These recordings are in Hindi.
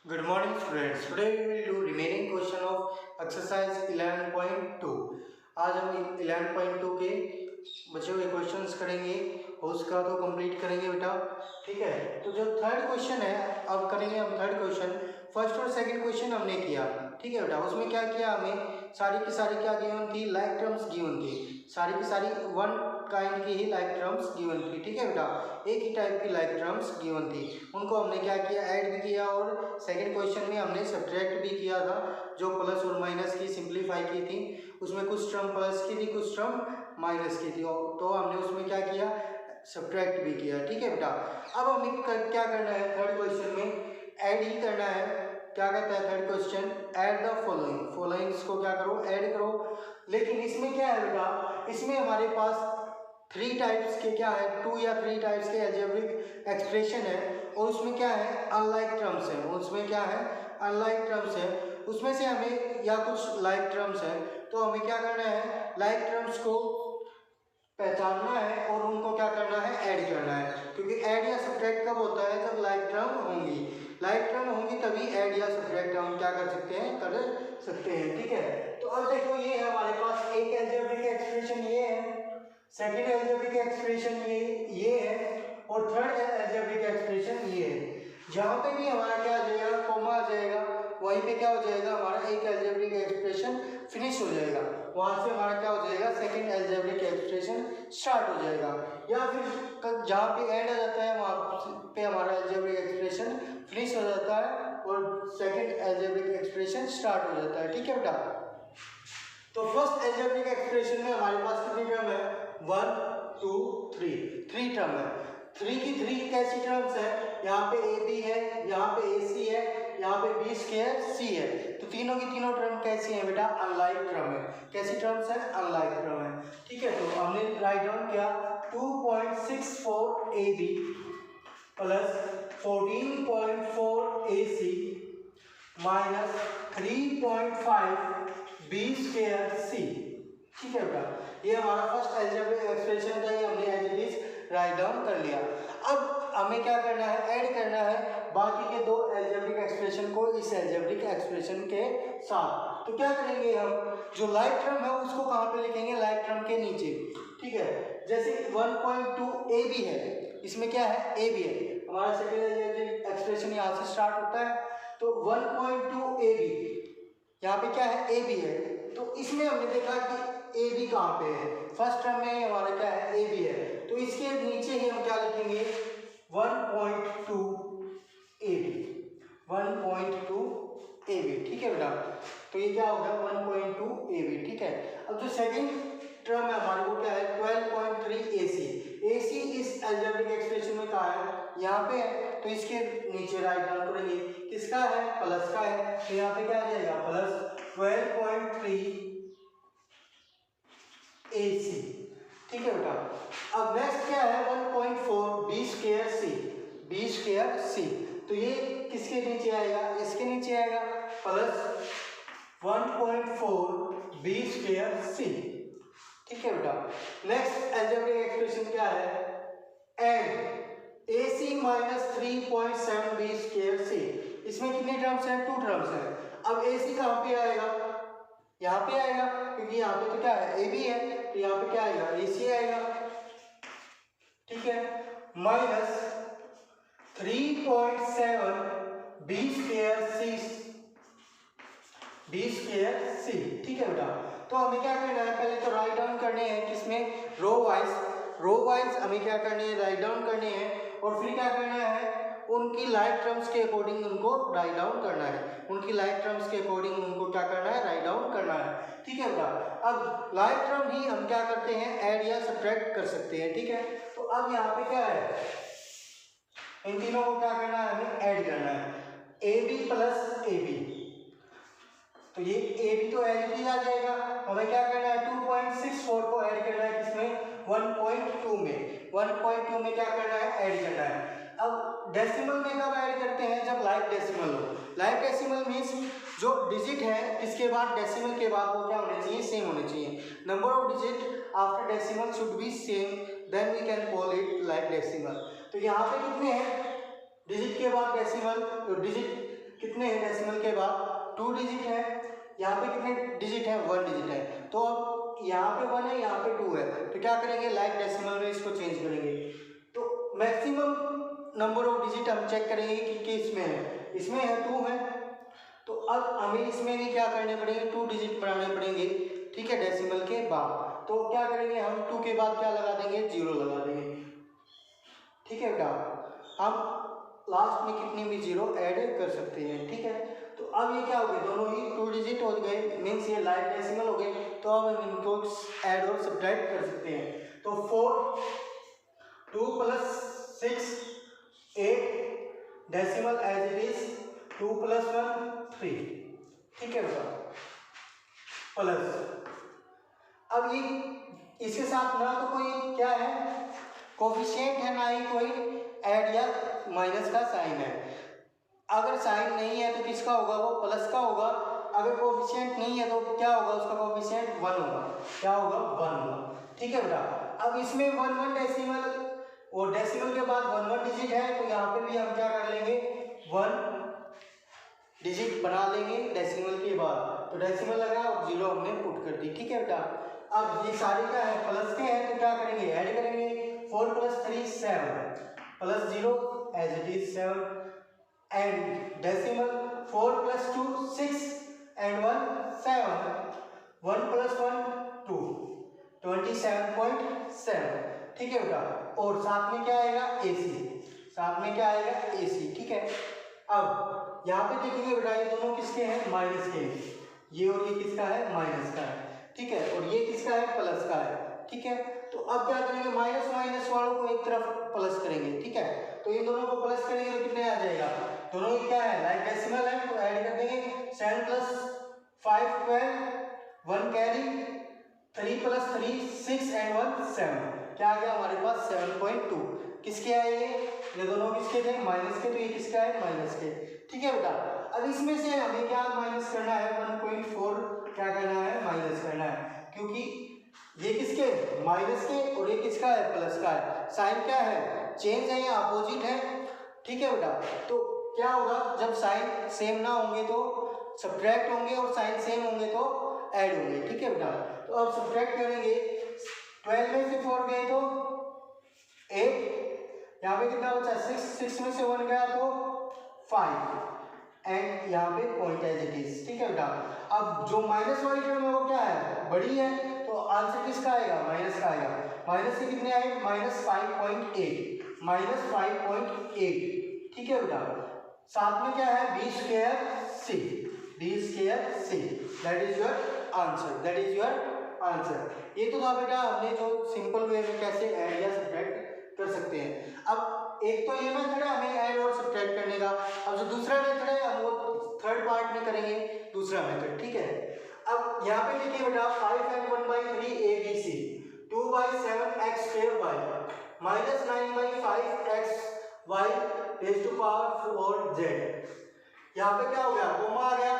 Good morning students. Today we will do remaining question of exercise 11.2. आज हम 11.2 के बचे हुए क्वेश्चंस करेंगे और उसका तो कंप्लीट करेंगे बेटा, ठीक है। तो जो थर्ड क्वेश्चन है अब करेंगे हम थर्ड क्वेश्चन। फर्स्ट और सेकंड क्वेश्चन हमने किया, ठीक है बेटा। उसमें क्या किया, हमें सारी की सारी क्या गिवन थी, लाइक टर्म्स गिवन थी, सारी की सारी वन काइंड की ही लाइक टर्म्स गिवन थी, ठीक है बेटा। एक ही टाइप की लाइक टर्म्स गिवन थी, उनको हमने क्या किया, ऐड भी किया और सेकंड क्वेश्चन में हमने सब्ट्रैक्ट भी किया था। जो प्लस और माइनस की सिंप्लीफाई की थी, उसमें कुछ टर्म प्लस की थी, कुछ टर्म माइनस की थी, तो हमने उसमें क्या किया, सब्ट्रैक्ट भी किया, ठीक है बेटा। अब हमें क्या करना है, थर्ड क्वेश्चन में ऐड ही करना है। क्या कहता है third question, add the following, followings को क्या करो, ऐड करो। लेकिन इसमें क्या है बेटा, इसमें हमारे पास थ्री टाइप्स के क्या है, टू या थ्री टाइप्स के अलजेब्रिक एक्सप्रेशन है, और उसमें क्या है, अनलाइक टर्म्स है, उसमें क्या है, अनलाइक टर्म्स है। उसमें से हमें या कुछ लाइक टर्म्स है, तो हमें क्या करना है, लाइक टर्म्स को पहचानना है और उनको क्या करना है, ऐड करना है। क्योंकि ऐड या सब्ट्रैक्ट कब होता है, जब लाइक टर्म होंगी, लाइक टर्म होंगी तभी ऐड या सब्ट्रैक्ट हम क्या कर सकते हैं, कर सकते हैं, ठीक है। तो अब देखो ये है हमारे पास एक अलजेब्रिक एक्सप्रेशन ये है, सेकंड अलजेब्रिक एक्सप्रेशन ये है, और थर्ड अलजेब्रिक एक्सप्रेशन ये है। जहां पे भी हमारा क्या आ जाएगा, कॉमा आ जाएगा, वहीं पे क्या हो जाएगा, हमारा एक अलजेब्रिक एक्सप्रेशन फिनिश हो जाएगा। वहां से हमारा क्या हो जाएगा, सेकंड अलजेब्रिक एक्सप्रेशन स्टार्ट हो जाएगा। या फिर जहाँ पे ऐड आ जाता है वहां पे हमारा अलजेब्रिक एक्सप्रेशन फिनिश हो जाता है और सेकंड अलजेब्रिक एक्सप्रेशन स्टार्ट हो जाता है, ठीक है बेटा। तो फर्स्ट अलजेब्रिक एक्सप्रेशन में हमारे पास कितनी टर्म है, 1 2 3, थ्री टर्म है। थ्री की थ्री कैसी टर्म्स है, यहाँ पे ए बी है, यहाँ पे ए सी है, यहाँ पे बी स्क्वायर सी है। तो तीनों की तीनों टर्म कैसी है बेटा, अनलाइक टर्म है। कैसी टर्म्स है, अनलाइक टर्म है, ठीक है। तो हमने राइट डाउन किया 2.64 A B plus 14.4 A C minus 3.5 B square C, ठीक है बेटा। ये हमारा फर्स्ट अलजेब्रिक एक्सप्रेशन था, ये हमने as it is write down कर लिया। अब हमें क्या करना है, ऐड करना है बाकी के दो अलजेब्रिक एक्सप्रेशन को इस अलजेब्रिक एक्सप्रेशन के साथ। तो क्या करेंगे हम, जो लाइक टर्म है उसको कहाँ पे लिखेंगे, लाइक टर्म के नीचे, ठीक है। जैसे 1.2 ए बी है, इसमें क्या है, ए बी है, हमारा सेकेंड अलजेब्रिक एक्सप्रेशन यहाँ से स्टार्ट होता है। तो 1.2 ए बी, यहाँ पे क्या है, ए बी है। तो इसमें हमने देखा कि ए बी कहाँ पे है, फर्स्ट टर्म में हमारा क्या है, ए बी है। तो इसके नीचे ही हम क्या लिखेंगे, 1.2 ए बी, 1.2 ए बी, ठीक है बेटा। तो ये क्या होगा, 1.2 ए बी, ठीक है। अब जो सेकंड टर्म है हमारे को क्या है, 12.3 ए सी। ए सी इस अलजेब्रिक एक्सप्रेशन में कहाँ है, यहाँ पे है। तो इसके नीचे राइट डाउन करेंगे, किसका है, प्लस का है। तो यहाँ पे क्या आ जाएगा, प्लस 12.3 ए सी, ठीक है बेटा। अब नेक्स्ट क्या है, 1.4 बी स्क्वायर सी, बी स्क्वायर सी। तो ये किसके नीचे आएगा, इसके नीचे आएगा, प्लस 1.4 बी स्क्वायर सी, ठीक है बेटा। नेक्स्ट अलजेब्रिक एक्सप्रेशन क्या है, एड ए सी माइनस 3.7 बी स्क्वायर सी। इसमें कितने टर्म्स हैं, टू टर्म्स हैं। अब ए सी कहाँ पे आएगा, यहाँ पे आएगा, क्योंकि यहाँ पे तो क्या है, ए बी है, तो यहाँ पे क्या आएगा, ए सी आएगा, ठीक है। माइनस 3.7 बी स्क्वायर सी, बी स्क्वायर सी, ठीक है बेटा। तो हमें क्या करना है, पहले तो राइट डाउन करने हैं, किसमें, रो वाइज हमें क्या करने हैं, राइट डाउन करने हैं। और फिर क्या करना है, उनकी लाइक टर्म्स के अकॉर्डिंग उनको राइट डाउन करना है, उनकी लाइक टर्म्स के अकॉर्डिंग उनको क्या करना है, राइट डाउन करना है, ठीक है बेटा। अब लाइक टर्म ही हम क्या करते हैं, ऐड या सब्ट्रैक्ट कर सकते हैं, ठीक है। तो अब यहाँ पे क्या है, इन तीनों को क्या करना है, हमें ऐड करना है, A B plus A B. तो ये ए बी तो एज इट इज आ जाएगा। हमें क्या करना है, 2.64 को ऐड करना है, किसमें, 1.2 में, 1.2 में क्या करना है, ऐड करना है। अब डेसिमल में कब ऐड करते हैं, जब लाइक डेसिमल हो। लाइक डेसिमल मीन्स जो डिजिट है इसके बाद डेसिमल के बाद वो क्या होने चाहिए, सेम होने चाहिए। Number of digit after decimal should be same, then we can call it like decimal. तो यहाँ पे कितने हैं, डिजिट के बाद डेसिमल, डिजिट कितने कितने हैं डेसिमल के बाद 2 डिजिट है, यहाँ पे कितने डिजिट है 1 डिजिट है। तो अब यहाँ पे 1 है, यहाँ पे 2 है, तो क्या करेंगे लाइक डेसिमल में इसको चेंज करेंगे। तो मैक्सिमम नंबर ऑफ डिजिट हम चेक करेंगे कि इसमें है, इसमें है 2 है, तो अब हमें इसमें भी क्या करने पड़ेंगे 2 डिजिट बनाने पड़ेंगे, ठीक है, डेसिमल के बाद। तो क्या करेंगे हम 2 के बाद क्या लगा देंगे 0 लगा देंगे, ठीक है बेटा। हम लास्ट में कितनी भी 0 ऐड कर सकते हैं, ठीक है। तो अब ये क्या हो गए दोनों ही 2 डिजिट हो गए, मीन्स ये लाइक डेसिमल हो गए, तो अब हम इनको ऐड और सब्ट्रैक्ट कर सकते हैं। तो 4 2 + 6 8 डेसिमल एज इट इज 2 + 1 3, ठीक है बेटा, प्लस अब ये इसके साथ ना तो कोई क्या है कोफिशिएंट है, ना ही कोई ऐड या माइनस का साइन है। अगर साइन नहीं है तो किसका होगा वो प्लस का होगा, अगर कोफिशिएंट नहीं है तो क्या होगा उसका कोफिशिएंट 1 होगा, क्या होगा 1 होगा, ठीक है बेटा। अब इसमें 1 1 डेसिमल और डेसिमल के बाद 1 1 डिजिट है, तो यहाँ पे भी हम क्या कर लेंगे 1 डिजिट बना लेंगे डेसिमल के बाद। तो डेसिमल लगा और 0 हमने पुट कर दी, ठीक है बेटा। अब ये सारे क्या है प्लस के हैं, तो क्या करेंगे ऐड करेंगे, 4 + 3 7 + 0 as it is 7 and decimal 4 + 2 6 and 1 7 1 + 1 2 27.7, ठीक है बेटा। और साथ में क्या आएगा AC, साथ में क्या आएगा AC, ठीक है। अब यहाँ पे देखेंगे बेटा ये दोनों किसके हैं माइनस के, ये और ये किसका है माइनस का है, ठीक है, और ये किसका है प्लस का है, ठीक है। तो अब क्या करेंगे माइनस माइनस वालों को एक तरफ प्लस करेंगे, ठीक है। तो इन दोनों को प्लस करेंगे तो कितने आ जाएगा, दोनों ही क्या है लाइक डेसिमल है, तो ऐड कर देंगे 7 + 5 12 1 कैरी 3 + 3 6 and 1 7, क्या आ गया हमारे पास 7.2। किसके आए ये दोनों किसके थे माइनस के, तो ये किसका है माइनस के, ठीक है बेटा। अब इसमें से हमें क्या माइनस करना है 1.4 क्या करना है माइनस करना है, क्योंकि ये किसके माइनस के और ये किसका है प्लस का है, साइन क्या है चेंज है या अपोजिट है, ठीक है बेटा। तो क्या होगा जब साइन सेम ना होंगे तो सब्ट्रैक्ट होंगे और साइन सेम होंगे तो ऐड होंगे, ठीक है बेटा। तो अब सब्ट्रैक्ट करेंगे 12 में से 4 गए तो 8, यहाँ पे कितना बचा 6 में से 1 गया तो 5 एंड यहाँ पे पॉइंट एज इट इज, ठीक है बेटा। अब जो माइनस वाली टर्म है वो क्या है बड़ी है, तो आंसर किसका आएगा माइनस का आएगा। माइनस के कितने आए -5.8 -5.8, ठीक है बेटा। साथ में क्या है b square c, that is your answer, that is your answer. ये तो था बेटा हमने जो सिंपल वे में कैसे ऐड या सब्ट्रैक्ट कर सकते हैं। अब एक तो ये मेथड है हमें ऐड और सब्ट्रैक्ट करने का, अब जो दूसरा मेथड है हम वो थर्ड पार्ट में करेंगे दूसरा मेथड, ठीक है। अब यहाँ पे देखिए बेटा 5 and 1/3 ABC 2/7x² y -9/5xy raised to power 4z। यहाँ पे क्या हो गया कोमा आ गया,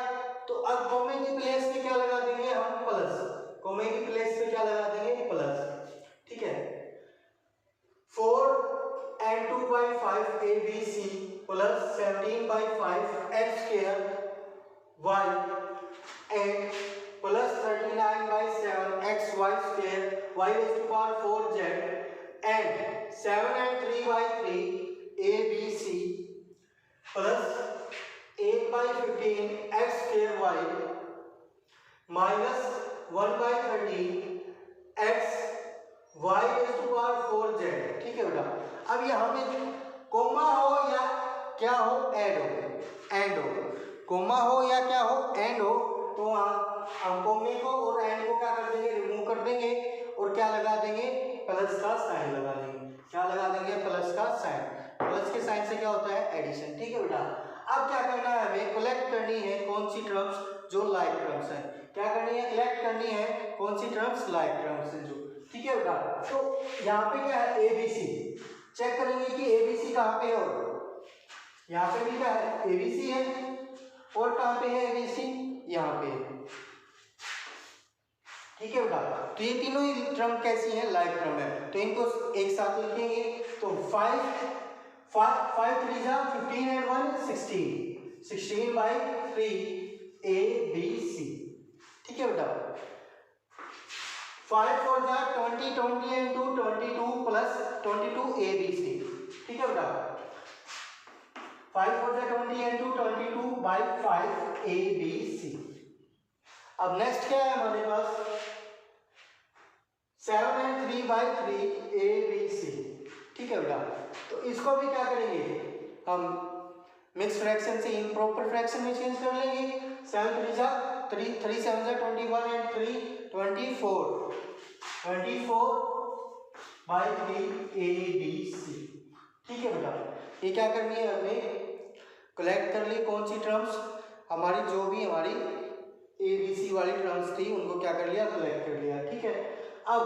तो अब कोमे की प्लेस पे क्या लगा देंगे हम प्लस, कोमे की प्लेस पे क्या लगा देंगे प्लस, ठीक है। 4 and 2/5 ABC plus 17/5x² y and plus 39/7xy² y raised to power 4z and 7 and 3/3 ABC plus 8/15 x² y minus 1/13 x y raised to power 4z, ठीक है बेटा। अब यहाँ पे कोमा हो या क्या हो एंड हो, कोमा हो या क्या हो एंड हो, तो हम कोमे को और एंड को क्या कर देंगे रिमूव कर देंगे और क्या लगा देंगे प्लस का साइन लगा देंगे, क्या लगा देंगे प्लस का साइन। प्लस के साइन से क्या होता है एडिशन, ठीक है बेटा। अब क्या करना है हमें कलेक्ट करनी है कौन सी टर्म्स जो लाइक टर्म्स हैं, क्या करनी है कलेक्ट करनी है कौन सी टर्म्स लाइक टर्म्स हैं जो, ठीक है बेटा। तो यहाँ पे क्या है ABC चेक करेंगे कि ABC कहाँ पे है, और यहाँ पे भी क्या है ABC है, और कहाँ पे है ABC यहाँ पे, ठीक है बेटा। तो ये तीनों ही टर्म कैसी है लाइक टर्म है, तो इनको एक साथ लिखेंगे। तो 5 3 15 and 1 16 3/3 ABC। ठीक है बेटा, 5 4 जा 20, 20 and 2 22 प्लस 22 ABC। ठीक है बेटा, 5 4 जा 20 and 2 22/5 ABC। अब नेक्स्ट क्या है हमारे पास, 7 and 3/3 ABC। ठीक है बेटा, तो इसको भी क्या करेंगे हम मिक्स फ्रैक्शन से इम्प्रॉपर फ्रैक्शन में चेंज कर लेंगे। 7 3 जा 3 3 7 जा 21 and 3 24/3 ABC। ठीक है बेटा, ये क्या करनी है हमें, कलेक्ट कर ली कौन सी टर्म्स हमारी, जो भी हमारी ABC वाली टर्म्स थी उनको क्या कर लिया, कलेक्ट कर लिया। ठीक है, अब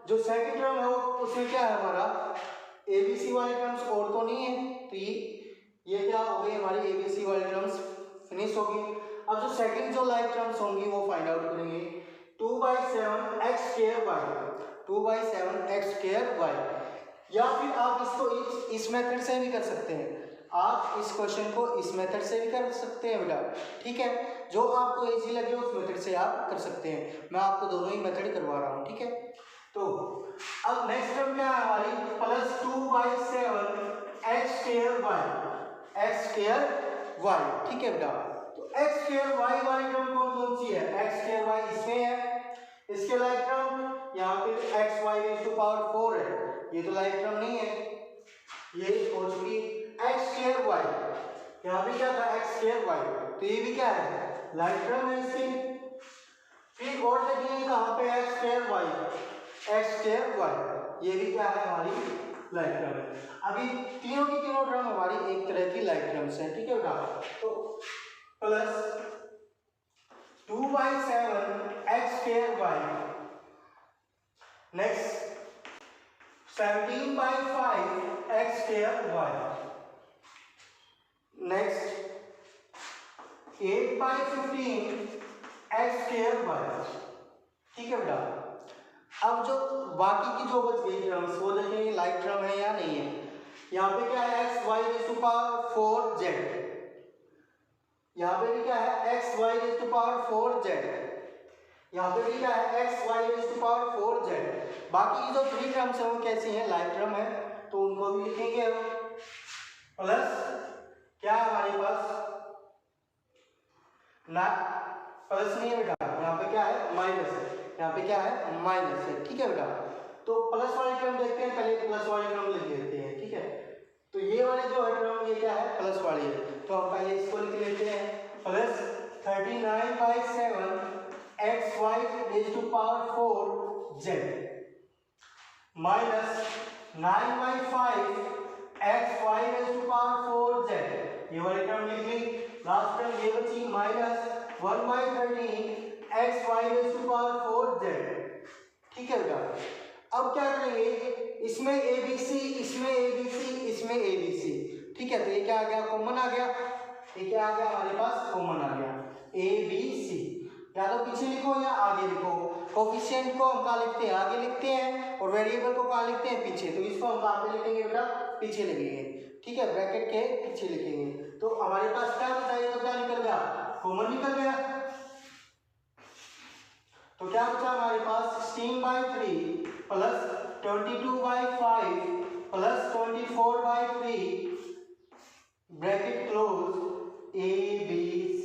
जो सेकंड टर्म है वो उसमें क्या है हमारा, ABC वाली टर्म्स और तो नहीं है, तो ये क्या हो गई हमारी ABC वाली टर्म्स फिनिश हो गई। अब जो सेकंड जो लाइक टर्म्स होंगी वो फाइंड आउट करेंगे। 2/7x²y 2/7x²y, या फिर आप इसको इस मेथड से भी कर सकते हैं, आप इस क्वेश्चन को इस मेथड से भी कर सकते हैं बेटा। ठीक है, जो आपको इजी लगे उस मेथड से आप कर सकते हैं, मैं आपको दोनों ही मेथड करवा रहा हूँ। ठीक है, तो अब नेक्स्ट टर्म क्या है हमारी, प्लस 2/7x²y x²y। ठीक है बेटा, तो x²y वाली टर्म कौन सी है, x²y इसमें है, इसके लाइक टर्म यहाँ पे xy⁴ है, ये तो लाइक टर्म नहीं है, ये हो चुकी x²y। यहाँ भी क्या था x²y, तो ये भी क्या है, लाइक टर्म है इसकी। फिर और देखेंगे कहाँ पे x²y ये भी क्या है हमारी लाइक टर्म है। अभी तीनों की तीनों टर्म हमारी एक तरह की लाइक टर्म्स हैं। ठीक है बेटा, तो plus 2/7x²y, next 17/5x²y, next 8/15x²y। ठीक है बेटा, अब जो बाकी की जो बच गई टर्म्स वो देखेंगे लाइक टर्म है या नहीं है। यहाँ पे क्या है xy⁴z, यहाँ पे भी क्या है xy⁴z, यहाँ पे भी क्या है xy⁴z। बाकी की जो 3 टर्म्स है वो कैसी हैं, लाइक टर्म है, तो उनको भी लिखेंगे हम। प्लस क्या है हमारे पास, ना प्लस नहीं है बेटा, यहाँ पे क्या है माइनस है, यहाँ पे क्या है माइनस है। ठीक है बेटा, तो प्लस वाली टर्म देखते हैं, पहले प्लस वाली टर्म लिख लेते हैं। ठीक है, तो ये वाली जो है टर्म ये क्या है, प्लस वाली है, तो हम पहले इसको लिख लेते हैं। प्लस 39/7xy⁴z माइनस 9/5xy⁴z, ये वाली टर्म लिख ली। लास्ट टर्म ये बची माइनस 1/13xy⁴z। ठीक है बेटा, अब क्या करेंगे, इसमें ABC, इसमें ABC, इसमें ABC। ठीक है, तो ये क्या आ गया, कॉमन आ गया, ये क्या आ गया हमारे पास, कॉमन आ गया ABC। या तो पीछे लिखो या आगे लिखो, कोफिशिएंट को हम कहाँ लिखते हैं, आगे लिखते हैं, और वेरिएबल को कहाँ लिखते हैं, पीछे, तो इसको हम कहाँ पे लिखेंगे बेटा, पीछे लिखेंगे। ठीक है, ब्रैकेट के पीछे लिखेंगे। तो हमारे पास क्या बचा, ये तो क्या निकल गया, कॉमन निकल गया। तो क्या बचा हमारे पास 16/3 plus 22/5 plus 24/3 bracket close ABC।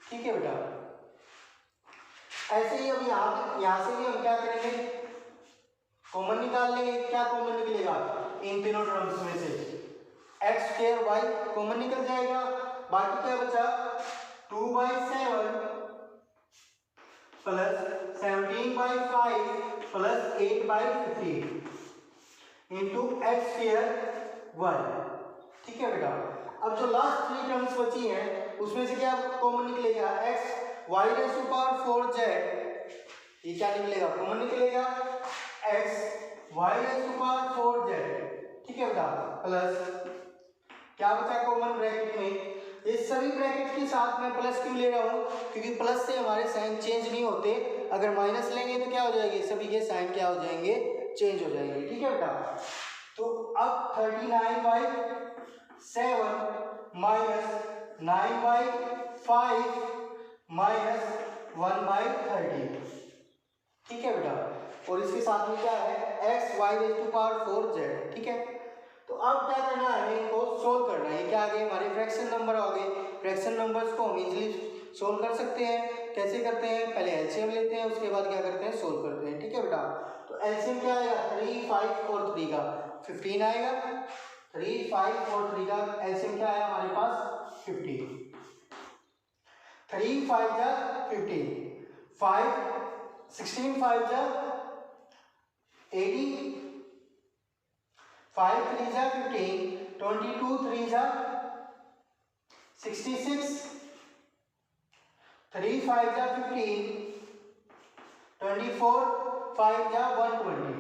ठीक है बेटा, ऐसे ही अब यहाँ से भी हम क्या करेंगे, कॉमन निकाल लेंगे। क्या कॉमन निकलेगा, इन तीनों टर्म्स में से x²y कॉमन निकल जाएगा। बाकी क्या बचा, 2/7 प्लस 17/5 प्लस 8/15 इंटू x²y। ठीक है बेटा, अब जो लास्ट 3 टर्म्स बची हैं उसमें से क्या कॉमन निकलेगा, xy⁴z, ये क्या निकलेगा, कॉमन निकलेगा xy⁴z। ठीक है बेटा, प्लस क्या बचा कॉमन ब्रैकेट में, ये सभी ब्रैकेट के साथ में प्लस क्यों ले रहा हूँ, क्योंकि प्लस से हमारे साइन चेंज नहीं होते, अगर माइनस लेंगे तो क्या हो जाएगी, सभी के साइन क्या हो जाएंगे, चेंज हो जाएंगे। ठीक है बेटा, तो अब 39/7 माइनस 9/5 माइनस 1/30, ठीक है बेटा। और इसके साथ में क्या है x(y⁴z), ठीक है। तो अब क्या करना है, हमें इनको सोल्व करना है। ये क्या आ गए हमारे फ्रैक्शन नंबर आ गए। फ्रैक्शन नंबर्स को हम इजीली सोल्व कर सकते हैं। कैसे करते हैं, पहले एलसीएम लेते हैं, उसके बाद क्या करते हैं, सोल्व करते हैं, ठीक है बेटा। तो एलसीएम क्या आएगा, 3, 5 और 3 का 15 आएगा। 3, 5 और 3 का एलसीएम क्या है हमारे पास 15। 3 5 जा 15, 5 16 5 जा 80, 5 3 जा 15, 22 3 जा 66, 3 5 जा 15, 24 5 जा 120,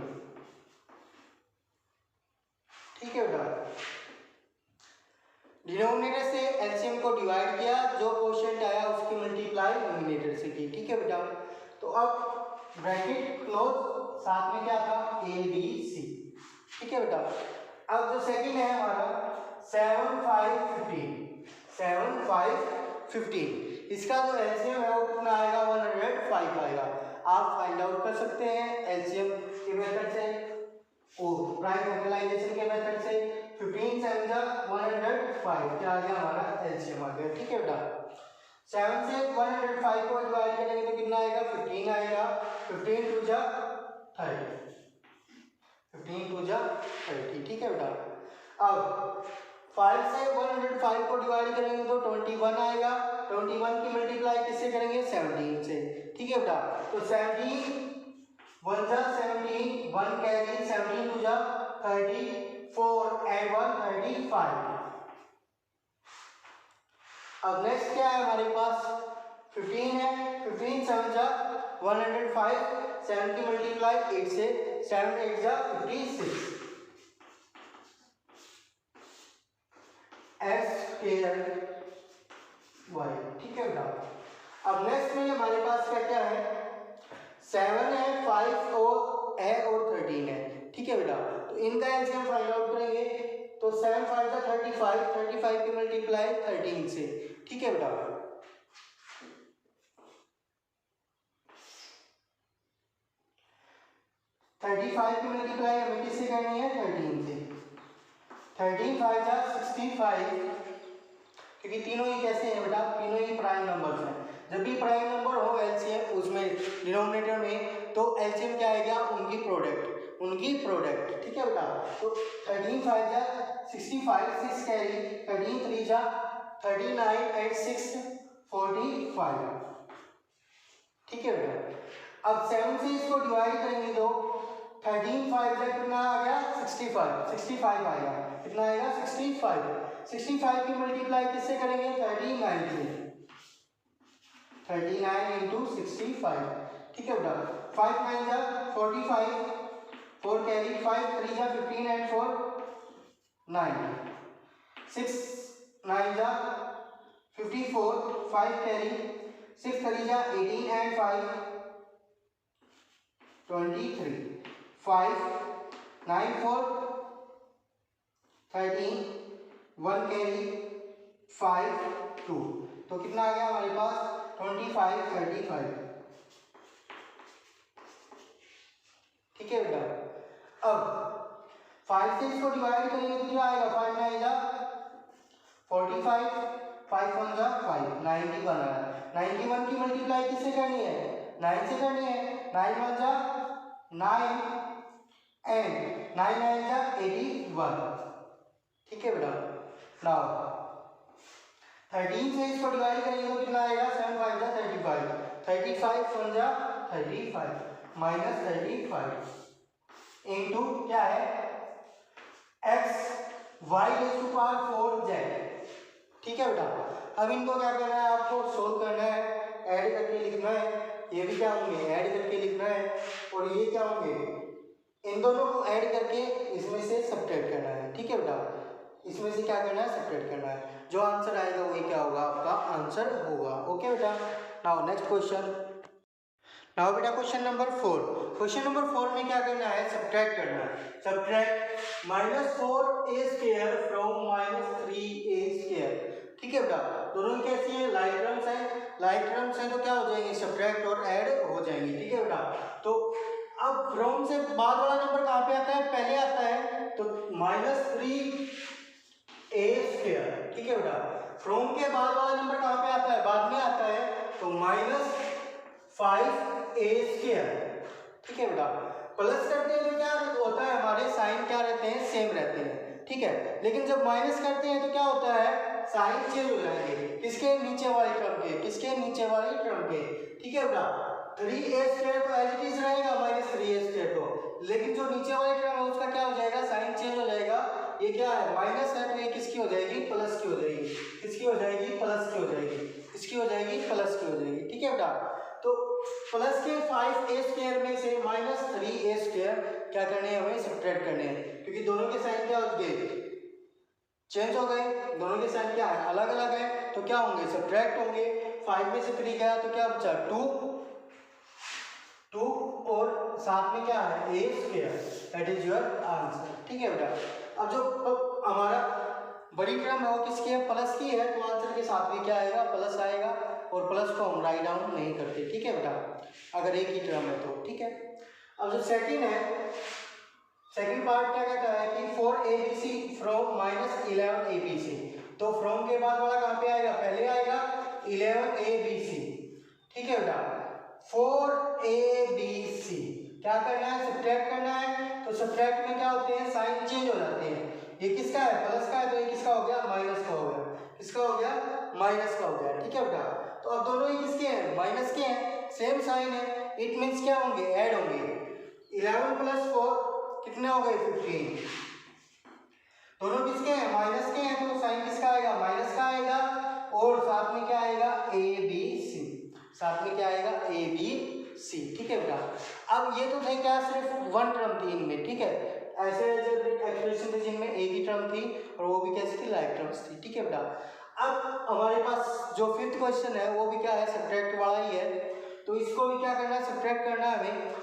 ठीक है बेटा। डिनोमिनेटर से एलसीएम को डिवाइड किया, जो कोशेंट आया उसकी मल्टीप्लाई न्यूमरेटर से की, ठीक है बेटा। तो अब ब्रैकेट क्लोज, साथ में क्या था ए बी सी, ठीक है बेटा। अब जो सेकंड है हमारा 7 5 15, 7 5 15, इसका जो एलसीएम है वो कितना आएगा 105 आएगा। आप फाइंड आउट कर सकते हैं एलसीएम के मेथड से और प्राइम फैक्टराइजेशन के मेथड से। 15 7 जा 105, क्या आ गया हमारा एलसीएम आ गया, ठीक है बेटा। 7 से 105 को डिवाइड करेंगे तो कितना आएगा 15 आएगा। 15 2 जा 30, 15 2 जा 30, ठीक है बेटा। अब 5 से 105 को डिवाइड करेंगे तो 21 आएगा। 21 की मल्टीप्लाई किससे करेंगे 17 से, ठीक है बेटा। तो 17 1 जा 17, 1 कैरी, 17 2 जा 34 एंड 1 35। अब नेक्स्ट क्या है हमारे पास 15 है। 15 7 जा 105, 7 की मल्टीप्लाई 8 से, 7 8 जा 56 x² y, ठीक है बेटा। अब नेक्स्ट में हमारे पास क्या क्या है 7 है, 5 और 13 है, ठीक है बेटा। तो इनका एलसीएम फाइंड आउट करेंगे तो 7 5 जा 35, 35 की मल्टीप्लाई 13 से, ठीक है बेटा। 35 की मल्टीप्लाई हमें किससे करनी है 13 से। 13 5 जा 65, क्योंकि तीनों ही कैसे हैं बेटा, तीनों ही प्राइम नंबर्स हैं। जब भी प्राइम नंबर हो एलसीएम उसमें डिनोमिनेटर में, तो एलसीएम क्या आएगा उनकी प्रोडक्ट, ठीक है बेटा। तो 13 5 जा 65, 6 कैरी, 13 3 जा 39 एंड 6 45, ठीक है बेटा। अब 7 से इसको डिवाइड करेंगे तो 13 5 जा कितना आ गया 65 आएगा, कितना आएगा 65 की मल्टीप्लाई किससे करेंगे 39 से, 39 इंटू 65, ठीक है बेटा। 5 9 जा 45, 4 कैरी, 5 3 जा 15 एंड 4 9, 6 9 जा 54, 5 कैरी, 6 3 जा 18 एंड 5 23, 5 9 4 13, 1 कैरी, 5 2, तो कितना आ गया हमारे पास 25 35, ठीक है बेटा। अब 5 से इसको डिवाइड करेंगे तो क्या आएगा 5 9 जा 45, 5 1 जा 5, 91 आया। 91 की मल्टीप्लाई किससे करनी है 9 से करनी है। 9 1 जा 9 एंड 9 9 जा 81, ठीक है बेटा। नाउ 13 से इसको डिवाइड करेंगे तो कितना आएगा 7 5 जा 35, 35 1 जा 35 माइनस 35 इंटू क्या है x(y⁴z), ठीक है बेटा। अब इनको क्या करना है आपको सोल्व करना है, ऐड करके लिखना है। ये भी क्या होंगे ऐड करके लिखना है और ये क्या होंगे इन दोनों को ऐड करके इसमें से सब्ट्रैक्ट करना है, ठीक है बेटा। इसमें से क्या करना है सब्ट्रैक्ट करना है, जो आंसर आएगा वही क्या होगा आपका आंसर होगा, ओके बेटा। Now next question. नाउ बेटा क्वेश्चन नंबर 4। क्वेश्चन नंबर 4 में क्या करना है सब्ट्रैक्ट करना है। सब्ट्रैक्ट -4a² फ्रॉम -3a², ठीक है बेटा। दोनों कैसी है, लाइक टर्म्स है, लाइक टर्म्स है तो क्या हो जाएंगे, सब्ट्रैक्ट और ऐड हो जाएंगे, ठीक है बेटा। तो अब फ्रॉम से बाद वाला नंबर कहाँ पे आता है, पहले आता है, तो -3a², ठीक है बेटा। फ्रॉम के बाद वाला नंबर कहाँ पे आता है, बाद में आता है, तो -5a², ठीक है बेटा। प्लस करते हैं तो क्या होता है, हमारे साइन क्या रहते हैं, सेम रहते हैं, ठीक है। लेकिन जब माइनस करते हैं तो क्या होता है, साइन चेंज हो जाएंगे, किसके, नीचे वाले टर्म के, किसके, नीचे वाले टर्म के, ठीक है बेटा। 3a² तो एज इट इज रहेगा -3a² तो, लेकिन जो नीचे वाले टर्म है उसका क्या हो जाएगा, साइन चेंज हो जाएगा। ये क्या है, माइनस है तो ये किसकी हो जाएगी, प्लस की हो जाएगी, किसकी हो जाएगी, प्लस की हो जाएगी, किसकी हो जाएगी, प्लस की हो जाएगी, ठीक है बेटा। तो प्लस के 5a² में से -3a² क्या करने हैं, हमें सब्ट्रैक्ट करने हैं, क्योंकि दोनों के साइन क्या हो गए, चेंज हो गए, दोनों के साइन क्या है, अलग अलग है, तो क्या होंगे, सब्ट्रैक्ट होंगे। 5 में से 3 गया तो क्या बचा, 2 और साथ में क्या है, a², that is your answer, ठीक है बेटा। अब जो हमारा बड़ी टर्म है वो किसकी है, प्लस की है, तो आंसर के साथ भी क्या आएगा, प्लस आएगा, और प्लस को हम राइट डाउन नहीं करते, ठीक है बेटा, अगर एक ही टर्म है तो, ठीक है। अब जो सेकंड है, सेकंड पार्ट क्या कहता है कि 4abc फ्रॉम -11abc, तो फ्रॉम के बाद वाला कहाँ पे आएगा, पहले आएगा 11abc, ठीक है बेटा। 4abc क्या करना है, सब्ट्रैक्ट करना है, तो सब्ट्रैक्ट में क्या होते हैं, साइन चेंज हो जाते हैं। ये किसका है, प्लस का है, तो ये किसका हो गया, माइनस का हो गया, किसका हो गया, माइनस का हो गया, ठीक है बेटा। तो अब दोनों ही किसके हैं, माइनस के हैं, सेम साइन है, इट मीन्स क्या होंगे, ऐड होंगे। 11 + 4 कितने हो गए, 15, दोनों किसके हैं, माइनस के हैं, तो साइन किसका आएगा, माइनस का आएगा, और साथ में क्या आएगा, ABC, साथ में क्या आएगा, ABC, ठीक है बेटा। अब ये तो थे क्या, सिर्फ वन टर्म थी इनमें, ठीक है, ऐसे एक्सप्रेशन थे जिनमें एक ही टर्म थी, और वो भी कैसी थी, लाइक टर्म्स थी, ठीक है बेटा। अब हमारे पास जो 5th क्वेश्चन है वो भी क्या है, सब्ट्रैक्ट वाला ही है, तो इसको भी क्या करना है, सब्ट्रैक्ट करना है हमें।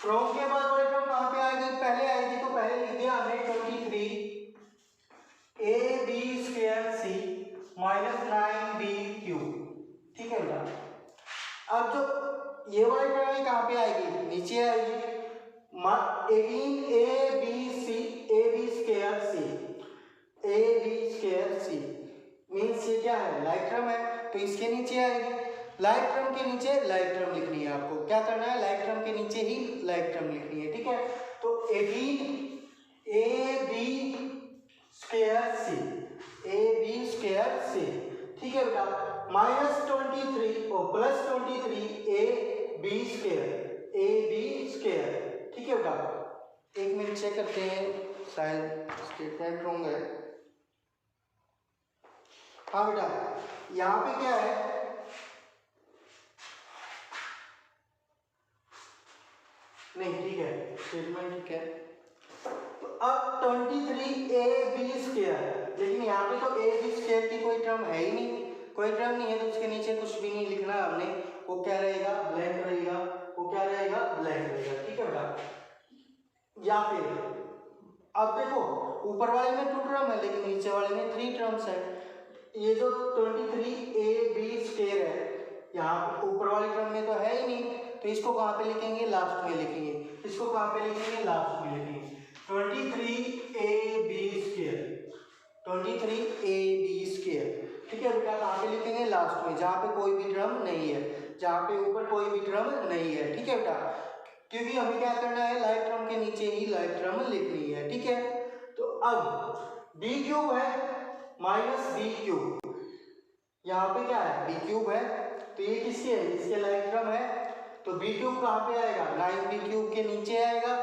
फ्रॉम के बाद वाली टर्म कहाँ पे आएगी, पहले आएगी, तो पहले लिख दिया हमने 23ab² -9b³, ठीक है बेटा। अब जो ये वाली टर्म कहाँ पे आएगी, नीचे आएगी, 18ab² मीन्स ये क्या है, लाइक टर्म है, तो इसके नीचे आएगी, लाइक टर्म के नीचे लाइक टर्म लिखनी है, आपको क्या करना है, लाइक टर्म के नीचे ही लाइक टर्म लिखनी है, ठीक है। तो 18ab², ठीक है बेटा, -23 और +23ab², ठीक है बेटा। एक मिनट चेक करते हैं, शायद स्टेटमेंट रॉन्ग है। हाँ बेटा, यहाँ पे क्या है, नहीं ठीक है, स्टेटमेंट ठीक है। तो अब 23ab², लेकिन यहाँ पे तो ab² की कोई टर्म है ही नहीं, कोई टर्म नहीं है, तो उसके नीचे कुछ भी नहीं लिखना हमने, वो क्या रहेगा, ब्लैंक रहेगा, वो क्या रहेगा, ब्लैंक रहेगा, ठीक है बेटा। या फिर अब देखो, ऊपर वाले में 2 टर्म है, लेकिन नीचे वाले में 3 टर्म्स है। ये जो 23ab² है, यहाँ ऊपर वाली टर्म में तो है ही नहीं, तो इसको कहाँ पे लिखेंगे, लास्ट में लिखेंगे, इसको कहाँ पे लिखेंगे, लास्ट में लिखेंगे। 23ab², ठीक है बेटा, कहाँ पे लिखेंगे, लास्ट में, जहाँ पे कोई भी टर्म नहीं है, जहाँ पे ऊपर कोई भी टर्म नहीं है, ठीक है बेटा, क्योंकि हमें क्या करना है, लाइक टर्म के नीचे ही लाइक टर्म लिखनी है, ठीक है। तो अब b³ है -b³, यहाँ पे क्या है, b³ है, तो ये किसके है, इसके लाइक टर्म है, तो b³ कहाँ पे आएगा, 9b³ के नीचे आएगा,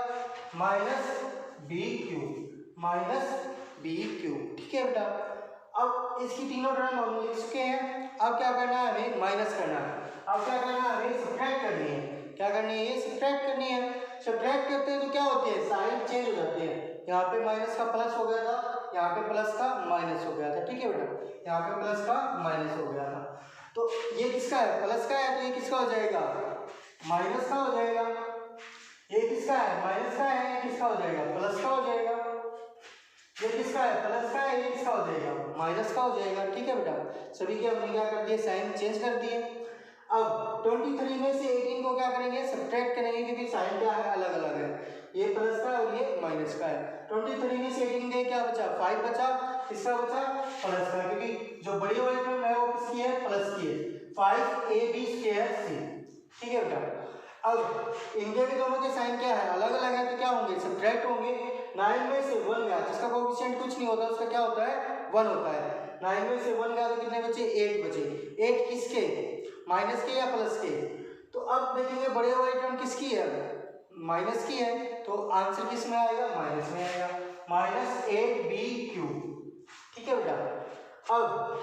-b³, ठीक है बेटा। अब इसकी तीनों टर्म हम लिख चुके हैं, अब क्या करना है, हमें माइनस करना है, अब क्या करना है, हमें सब्ट्रैक्ट करनी है, क्या करनी है, ये सब्ट्रैक्ट करनी है। सब्ट्रैक्ट करते हैं तो क्या होती है, साइन चेंज हो जाते हैं, यहाँ पे माइनस का प्लस हो गया था, यहाँ पे प्लस का माइनस हो गया था, ठीक है बेटा, यहाँ पे प्लस का माइनस हो गया था, तो ये किसका है, प्लस का है, तो ये किसका हो जाएगा, माइनस का हो जाएगा, ये किसका है, माइनस का है, ये किसका हो जाएगा, प्लस का हो जाएगा, ये किसका है, प्लस का है, ये किसका हो जाएगा, माइनस का हो जाएगा। ठीक है बेटा, सभी के हमने क्या कर दिए, साइन चेंज कर दिए। अब 23 में से 18 को क्या करेंगे, सब्ट्रैक्ट करेंगे, क्योंकि साइन क्या है, अलग अलग है, ये प्लस का है और ये माइनस का है। 23 में से 18 गए, क्या बचा, 5 बचा, किसका बचा, प्लस का, क्योंकि जो बड़ी वाली टर्म है वो किसकी है, प्लस की है, 5ab²c। ठीक है बेटा, अब इनके भी दोनों के साइन क्या है, अलग अलग है, तो क्या होंगे, सब्ट्रैक्ट होंगे। 9 में से 1 गया, जिसका कोएफिशिएंट कुछ नहीं होता उसका क्या होता है, 1 होता है। 9 में से 1 गया तो कितने बचे, 8 बचे। 8 किसके, माइनस के या प्लस के, तो अब देखेंगे बड़े वाली टर्म किसकी है, माइनस की है, तो आंसर किस में आएगा, माइनस में आएगा, -8b³। ठीक है बेटा, अब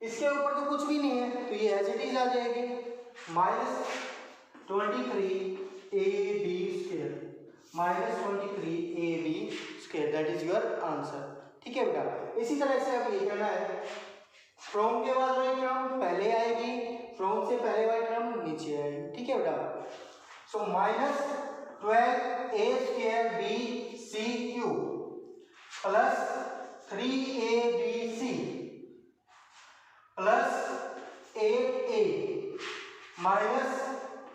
इसके ऊपर तो कुछ भी नहीं है, तो ये एज इट इज आ जाएगी, -23ab², -23ab², that is your answer. ठीक है बेटा, इसी तरह से अब ये करना है, फ्रॉम के बाद वाली टर्म पहले आएगी, फ्रॉम से पहले वाली टर्म नीचे आएगी। ठीक है बेटा, सो -12a²bc³ plus 3abc plus 8a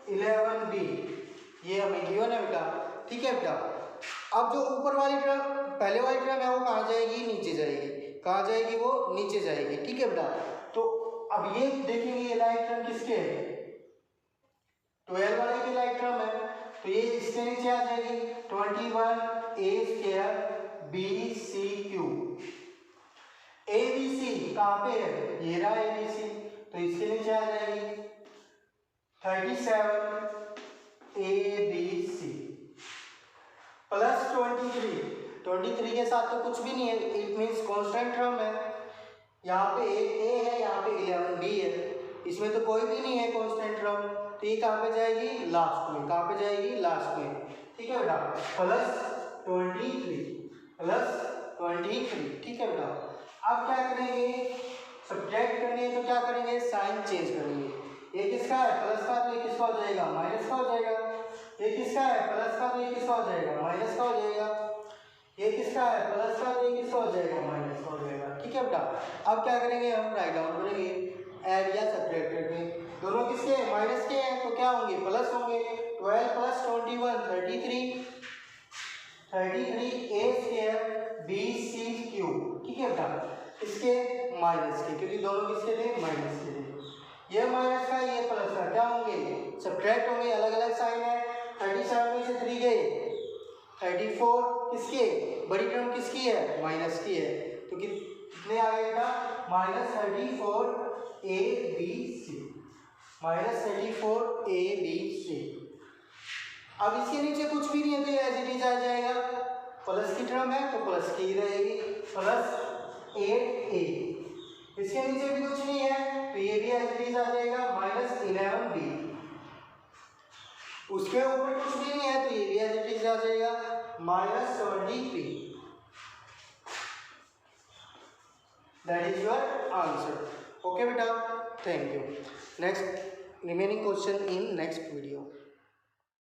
-11b, ये हमें गिवन है बेटा। ठीक है बेटा, अब जो ऊपर वाली टर्म, पहले वाली टर्म है वो कहाँ जाएगी, नीचे जाएगी, कहाँ जाएगी, वो नीचे जाएगी। ठीक है बेटा, तो अब ये देखेंगे ये लाइक टर्म किसके है, 12 वाले की लाइक टर्म है, तो ये इसके नीचे आ जाएगी, 21a²bc³। ABC कहाँ पे है, ये रहा ABC, तो इसके नीचे आ जाएगी 37abc प्लस 23 के साथ तो कुछ भी नहीं है, इट मीन्स कांस्टेंट टर्म है, यहाँ पे 8a है, यहाँ पे 11b है, इसमें तो कोई भी नहीं है कांस्टेंट टर्म, तो ये कहाँ पे जाएगी, लास्ट में, कहाँ पे जाएगी, लास्ट में। ठीक है बेटा, +23 +23। ठीक है बेटा, अब क्या करेंगे, सब्ट्रैक्ट करनी है, तो क्या करेंगे, साइन चेंज करेंगे। ये किसका है, प्लस का, तो ये किसका हो जाएगा, माइनस का हो जाएगा। ये किसका है, प्लस का, तो ये किसका हो जाएगा, माइनस का हो जाएगा। ये किसका है, प्लस का, तो ये किसका हो जाएगा, माइनस का हो जाएगा। ठीक है बेटा, अब क्या करेंगे, हम राइट डाउन करेंगे, ऐड या सब्ट्रैक्ट करके, दोनों किसके हैं, माइनस के हैं, तो क्या होंगे, प्लस होंगे। 12 + 21 33a²bc³। ठीक है बेटा, इसके माइनस के, क्योंकि दोनों किसके थे, माइनस के थे, ये माइनस का, ये प्लस का, क्या होंगे, सब्ट्रैक्ट होंगे, अलग अलग साइन है। 37 में से 3 गए, 34 किसके, बड़ी टर्म किसकी है, माइनस की है, तो कितने आ गए बेटा, -34abc। अब इसके नीचे कुछ भी नहीं है, तो ये एज इट इज आ जाएगा, प्लस की टर्म है तो प्लस की ही रहेगी, +8a। इसके नीचे भी कुछ नहीं है, तो ये भी एज इट इज आ जाएगा, -11b। उसके ऊपर कुछ भी नहीं है, तो ये भी एज इट इज आ जाएगा, -23। That is your answer. Okay बेटा, thank you. Next remaining question in next video.